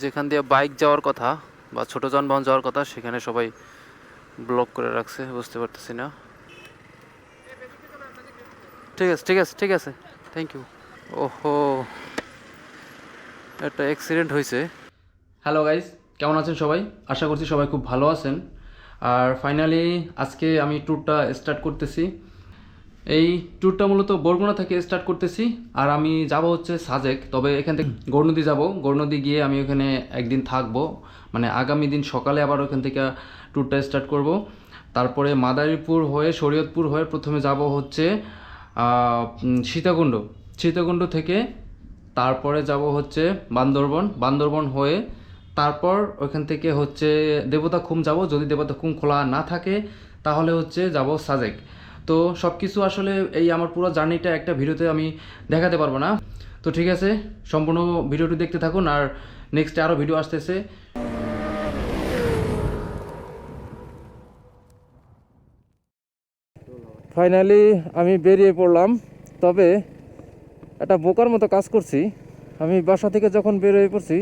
যেখান দিয়ে বাইক যাওয়ার কথা বা ছোট যানবাহন যাওয়ার কথা সেখানে সবাই ব্লক করে রাখছে, বুঝতে পারতেছি না। ঠিক আছে, ঠিক আছে, ঠিক আছে, থ্যাংক ইউ। ওহো, একটা অ্যাক্সিডেন্ট হয়েছে। হ্যালো গাইস, কেমন আছেন সবাই? আশা করছি সবাই খুব ভালো আছেন। আর ফাইনালি আজকে আমি ট্যুরটা স্টার্ট করতেছি। এই ট্যুরটা মূলত বরগুনা থেকে স্টার্ট করতেছি। আর আমি যাব হচ্ছে সাজেক, তবে এখান থেকে গৌরনদী যাব। গৌরনদী গিয়ে আমি ওখানে একদিন থাকবো, মানে আগামী দিন সকালে আবার ওখান থেকে ট্যুরটা স্টার্ট করব। তারপরে মাদারীপুর হয়ে শরীয়তপুর হয়ে প্রথমে যাব হচ্ছে সীতাকুণ্ড। সীতাকুণ্ড থেকে তারপরে যাব হচ্ছে বান্দরবন। বান্দরবন হয়ে তারপর ওইখান থেকে হচ্ছে দেবতাখুম যাব। যদি দেবতাখুম খোলা না থাকে তাহলে হচ্ছে যাব সাজেক। তো সব কিছু আসলে এই আমার পুরো জার্নিটা একটা ভিডিওতে আমি দেখাতে পারবো না। তো ঠিক আছে, সম্পূর্ণ ভিডিওটি দেখতে থাকুন। আর নেক্সট আরও ভিডিও আসতেছে। ফাইনালি আমি বেরিয়ে পড়লাম। তবে একটা বোকার মতো কাজ করছি। আমি বাসা থেকে যখন বের হয়ে পড়ছি,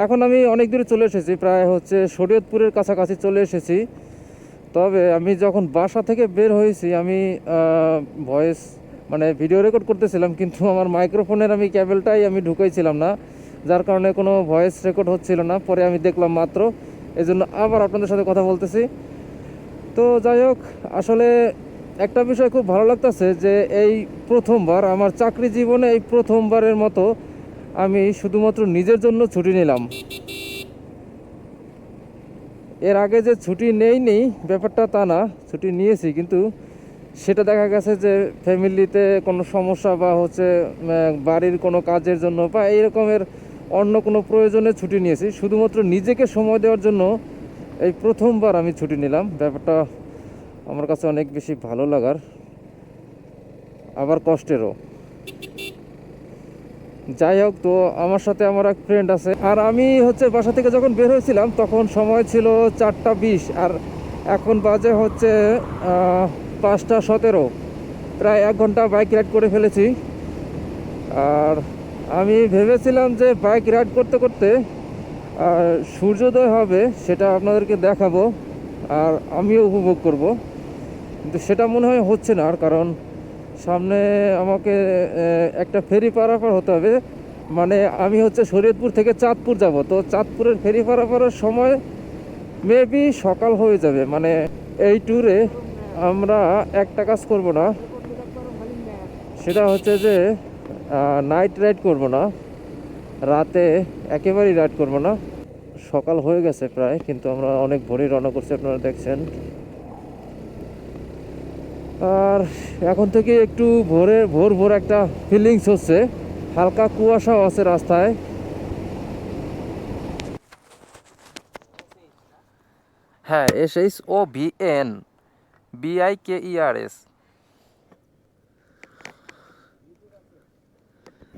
এখন আমি অনেক দূরে চলে এসেছি, প্রায় হচ্ছে শরীয়তপুরের কাছাকাছি চলে এসেছি। তবে আমি যখন বাসা থেকে বের হয়েছি, আমি ভয়েস মানে ভিডিও রেকর্ড করতেছিলাম, কিন্তু আমার মাইক্রোফোনের আমি ক্যাবেলটাই আমি ঢুকাইছিলাম না, যার কারণে কোনো ভয়েস রেকর্ড হচ্ছিল না। পরে আমি দেখলাম মাত্র, এই জন্য আবার আপনাদের সাথে কথা বলতেছি। তো যাই হোক, আসলে একটা বিষয় খুব ভালো লাগতেছে যে এই প্রথমবার আমার চাকরি জীবনে, এই প্রথমবারের মতো আমি শুধুমাত্র নিজের জন্য ছুটি নিলাম। এর আগে যে ছুটি নেই ব্যাপারটা তা না, ছুটি নিয়েছি, কিন্তু সেটা দেখা গেছে যে ফ্যামিলিতে কোনো সমস্যা বা হচ্ছে বাড়ির কোনো কাজের জন্য বা এই রকমের অন্য কোনো প্রয়োজনে ছুটি নিয়েছি। শুধুমাত্র নিজেকে সময় দেওয়ার জন্য এই প্রথমবার আমি ছুটি নিলাম। ব্যাপারটা আমার কাছে অনেক বেশি ভালো লাগার, আবার কষ্টেরও। যাই হোক, তো আমার সাথে আমার এক ফ্রেন্ড আছে, আর আমি হচ্ছে বাসা থেকে যখন বের হয়েছিলাম তখন সময় ছিল 4টা 20, আর এখন বাজে হচ্ছে 5টা 17। প্রায় 1 ঘন্টা বাইক রাইড করে ফেলেছি। আর আমি ভেবেছিলাম যে বাইক রাইড করতে করতে সূর্যোদয় হবে, সেটা আপনাদেরকে দেখাবো আর আমিও উপভোগ করব, কিন্তু সেটা মনে হয় হচ্ছে না। আর কারণ সামনে আমাকে একটা ফেরি পারাপার হতে হবে। মানে আমি হচ্ছে শরীয়তপুর থেকে চাঁদপুর যাব, তো চাঁদপুরের ফেরি পারাপারের সময় মেবি সকাল হয়ে যাবে। মানে এই ট্যুরে আমরা একটা কাজ করব না, সেটা হচ্ছে যে নাইট রাইড করব না, রাতে একেবারেই রাইড করব না। সকাল হয়ে গেছে প্রায়, কিন্তু আমরা অনেক ভোরে রওনা করছি, আপনারা দেখছেন। আর এখন থেকে একটু ভোর ভোর একটা ফিলিংস হচ্ছে, হালকা কুয়াশাও আছে রাস্তায়। হ্যাঁ, SHOVNBIKERS।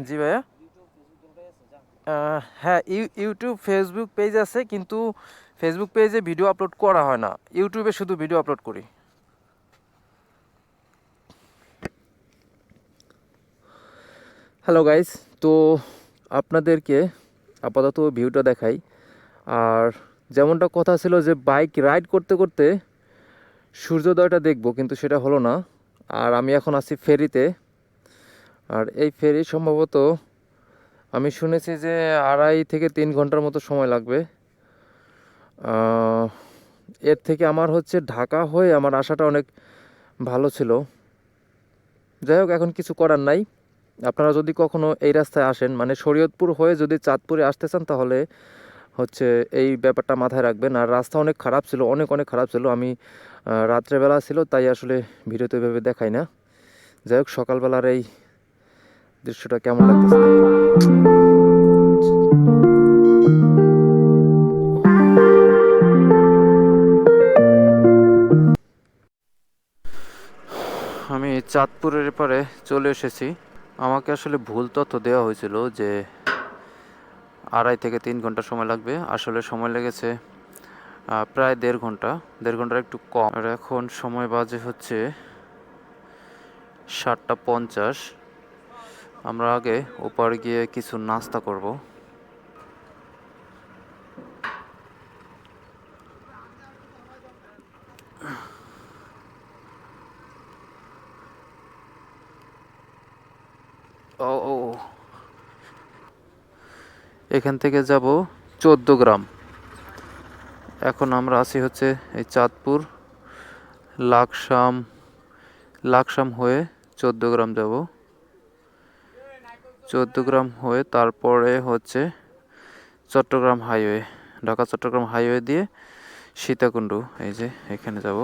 জি ভাইয়া। হ্যাঁ, ইউটিউব ফেসবুক পেজ আছে, কিন্তু ফেসবুক পেজে ভিডিও আপলোড করা হয় না, ইউটিউবে শুধু ভিডিও আপলোড করি। হ্যালো গাইস, তো আপনাদেরকে আপাতত ভিউটা দেখাই। আর যেমনটা কথা ছিল যে বাইক রাইড করতে করতে সূর্যোদয়টা দেখব, কিন্তু সেটা হলো না। আর আমি এখন আছি ফেরিতে। আর এই ফেরি সম্ভবত আমি শুনেছি যে 2.5 থেকে 3 ঘন্টার মতো সময় লাগবে। এর থেকে আমার হচ্ছে ঢাকা হয়ে আমার আশাটা অনেক ভালো ছিল। যাই হোক, এখন কিছু করার নাই। আপনারা যদি কখনো এই রাস্তায় আসেন, মানে শরীয়তপুর হয়ে যদি চাঁদপুরে আসতে চান, তাহলে হচ্ছে এই ব্যাপারটা মাথায় রাখবেন। আর রাস্তা অনেক খারাপ ছিল, অনেক অনেক খারাপ ছিল। আমি রাত্রেবেলা ছিল, তাই আসলে ভিডিওতে এভাবে দেখাই না। যাই হোক, সকালবেলার এই দৃশ্যটা কেমন লাগতেছে দেখেন। আমি চাঁদপুরের এপারে চলে এসেছি। আমাকে আসলে ভুল তথ্য দেওয়া হয়েছিল যে 2.5 থেকে 3 ঘন্টা সময় লাগবে। আসলে সময় লেগেছে প্রায় 1.5 ঘন্টা, 1.5 ঘন্টার একটু কম। আর এখন সময় বাজে হচ্ছে 7টা 50। আমরা আগে ওপার গিয়ে কিছু নাস্তা করব। ও ও এখান থেকে যাব 14 গ্রাম। এখন আমরা আছি হচ্ছে এই চাঁদপুর লাকসাম, লাকসাম হয়ে 14 গ্রাম যাব। 14 গ্রাম হয়ে তারপরে হচ্ছে চট্টগ্রাম হাইওয়ে, ঢাকা চট্টগ্রাম হাইওয়ে দিয়ে সীতাকুণ্ড, এই যে এখানে যাব।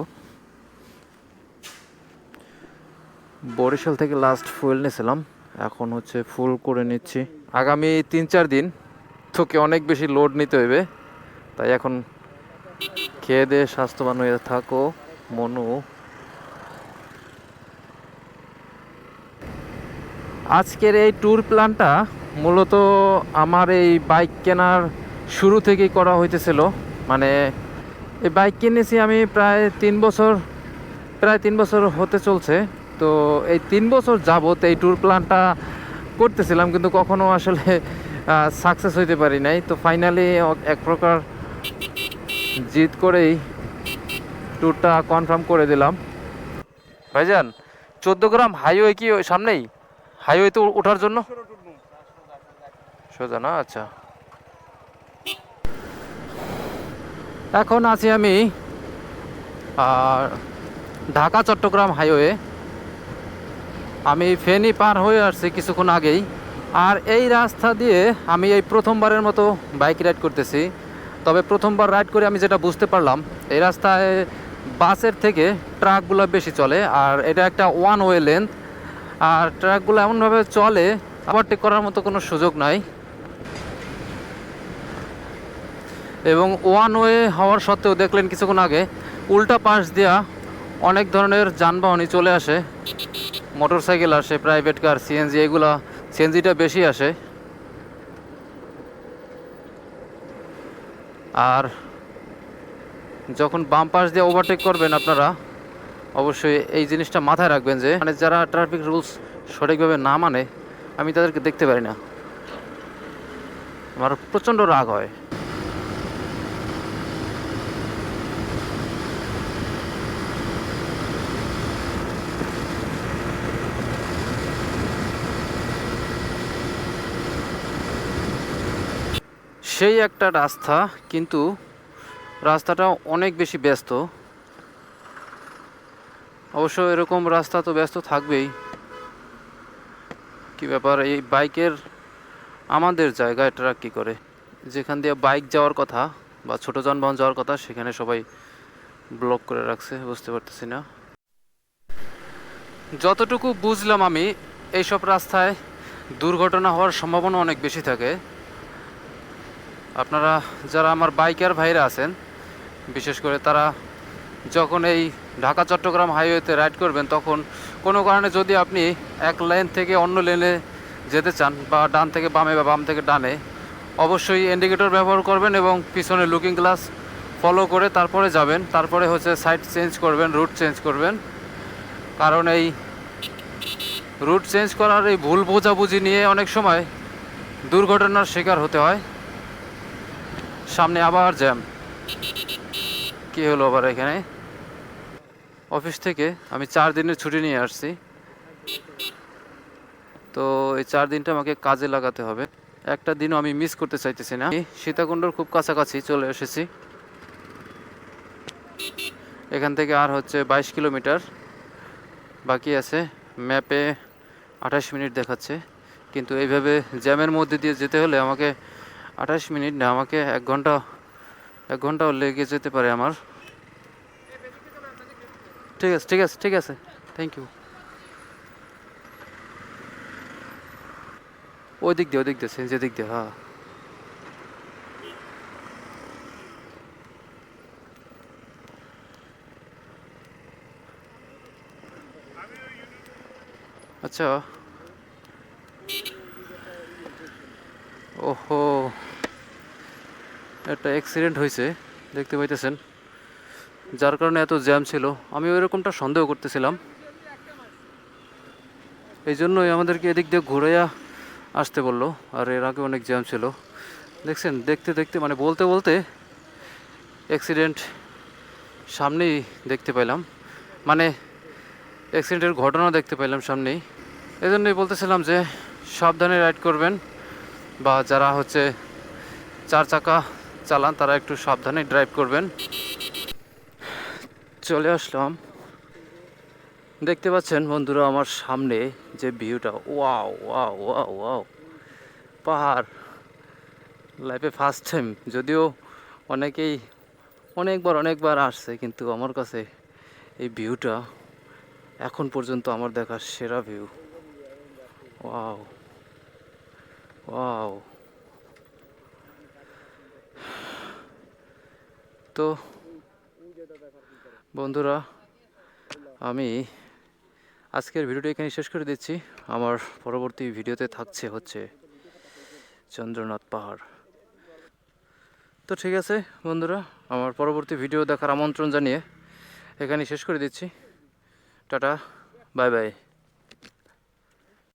বরিশাল থেকে লাস্ট ফুয়েল নিয়েছিলাম, এখন হচ্ছে ফুল করে নিচ্ছি। আগামী 3-4 দিন তোকে অনেক বেশি লোড নিতে হইবে, তাই এখন খেয়ে দিয়ে স্বাস্থ্যবান হয়ে থাকো মনু। আজকের এই ট্যুর প্ল্যানটা মূলত আমার এই বাইক কেনার শুরু থেকেই করা হইতেছিল। মানে এই বাইক কিনেছি আমি প্রায় 3 বছর হতে চলছে। তো এই 3 বছর যাবত এই ট্যুর প্ল্যানটা করতেছিলাম, কিন্তু কখনো আসলে সাকসেস হইতে পারি নাই। তো ফাইনালি এক প্রকার জিদ করেই ট্যুরটা কনফার্ম করে দিলাম। ভাইজান, 14 গ্রাম হাইওয়ে কি ওই সামনেই? হাইওয়েতে ওঠার জন্য সোজা না? আচ্ছা, এখন আছি আমি ঢাকা চট্টগ্রাম হাইওয়ে। আমি ফেনী পার হয়ে আসছি কিছুক্ষণ আগেই। আর এই রাস্তা দিয়ে আমি এই প্রথমবারের মতো বাইক রাইড করতেছি। তবে প্রথমবার রাইড করে আমি যেটা বুঝতে পারলাম, এই রাস্তায় বাসের থেকে ট্রাকগুলো বেশি চলে। আর এটা একটা ওয়ান ওয়ে লেন্থ, আর ট্রাকগুলো এমনভাবে চলে ওভারটেক করার মতো কোনো সুযোগ নাই। এবং ওয়ান ওয়ে হওয়ার সত্ত্বেও দেখলেন কিছুক্ষণ আগে উল্টা পাশ দিয়া অনেক ধরনের যানবাহনই চলে আসে, মোটর সাইকেল আসে, প্রাইভেট কার, সিএনজি, এগুলা সিএনজিটা বেশি আসে। আর যখন বাম পাশ দিয়ে ওভারটেক করবেন আপনারা অবশ্যই এই জিনিসটা মাথায় রাখবেন যে মানে যারা ট্রাফিক রুলস সঠিকভাবে না মানে, আমি তাদেরকে দেখতে পারি না, আমার প্রচণ্ড রাগ হয়। সেই একটা রাস্তা, কিন্তু রাস্তাটা অনেক বেশি ব্যস্ত। অবশ্য এরকম রাস্তা তো ব্যস্ত থাকবেই। কি ব্যাপার, এই বাইকের আমাদের জায়গায় ট্রাক কী করে? যেখান দিয়ে বাইক যাওয়ার কথা বা ছোট যানবাহন যাওয়ার কথা সেখানে সবাই ব্লক করে রাখছে, বুঝতে পারতেছি না। যতটুকু বুঝলাম আমি, এইসব রাস্তায় দুর্ঘটনা হওয়ার সম্ভাবনা অনেক বেশি থাকে। আপনারা যারা আমার বাইকার ভাইরা আছেন, বিশেষ করে তারা যখন এই ঢাকা চট্টগ্রাম হাইওয়েতে রাইড করবেন, তখন কোনো কারণে যদি আপনি এক লেন থেকে অন্য লেনে যেতে চান, বা ডান থেকে বামে বা বাম থেকে ডানে, অবশ্যই ইন্ডিকেটর ব্যবহার করবেন এবং পিছনে লুকিং গ্লাস ফলো করে তারপরে যাবেন। তারপরে হচ্ছে সাইড চেঞ্জ করবেন, রুট চেঞ্জ করবেন। কারণ এই রুট চেঞ্জ করার এই ভুল বোঝাবুঝি নিয়ে অনেক সময় দুর্ঘটনার শিকার হতে হয়। সামনে আবার জ্যাম, কী হলো আবার এখানে? অফিস থেকে আমি 4 দিনের ছুটি নিয়ে আসছি, তো এই 4 দিনটা আমাকে কাজে লাগাতে হবে। একটা দিনও আমি মিস করতে চাইতেছি না। সীতাকুণ্ডর খুব কাছাকাছি চলে এসেছি। এখান থেকে আর হচ্ছে 22 কিলোমিটার বাকি আছে। ম্যাপে 28 মিনিট দেখাচ্ছে, কিন্তু এইভাবে জ্যামের মধ্যে দিয়ে যেতে হলে আমাকে 28 মিনিট না, আমাকে 1 ঘন্টাও লেগে যেতে পারে আমার। ঠিক আছে, ঠিক আছে, ঠিক আছে, থ্যাংক ইউ। ওই দিক দিয়ে সেন্সের দিক দিয়ে, হ্যাঁ। আচ্ছা, ওহো, একটা অ্যাক্সিডেন্ট হয়েছে দেখতে পাইতেছেন, যার কারণে এত জ্যাম ছিল। আমি ওইরকমটা সন্দেহ করতেছিলাম, এই জন্যই আমাদেরকে এদিক দিয়ে ঘুরাইয়া আসতে বললো। আর এর আগে অনেক জ্যাম ছিল দেখছেন। দেখতে দেখতে মানে বলতে বলতে অ্যাক্সিডেন্ট সামনেই দেখতে পেলাম, মানে অ্যাক্সিডেন্টের ঘটনা দেখতে পেলাম সামনেই। এই জন্যই বলতেছিলাম যে সাবধানে রাইড করবেন, বা যারা হচ্ছে 4 চাকা চালান তারা একটু সাবধানে ড্রাইভ করবেন। চলে আসলাম, দেখতে পাচ্ছেন বন্ধুরা আমার সামনে যে ভিউটা, ওয়াও ওয়াও ওয়াও ওয়াও, পাহাড়। লাইফে ফার্স্ট টাইম, যদিও অনেকেই অনেকবার আসছে, কিন্তু আমার কাছে এই ভিউটা এখন পর্যন্ত আমার দেখা সেরা ভিউ। Wow wow. তো বন্ধুরা, আমি আজকের ভিডিওটা এখানে শেষ করে দিচ্ছি। আমার পরবর্তী ভিডিওতে থাকছে হচ্ছে চন্দ্রনাথ পাহাড়। তো ঠিক আছে বন্ধুরা, আমার পরবর্তী ভিডিও দেখার আমন্ত্রণ জানিয়ে এখানে শেষ করে দিচ্ছি। Tata, bye bye.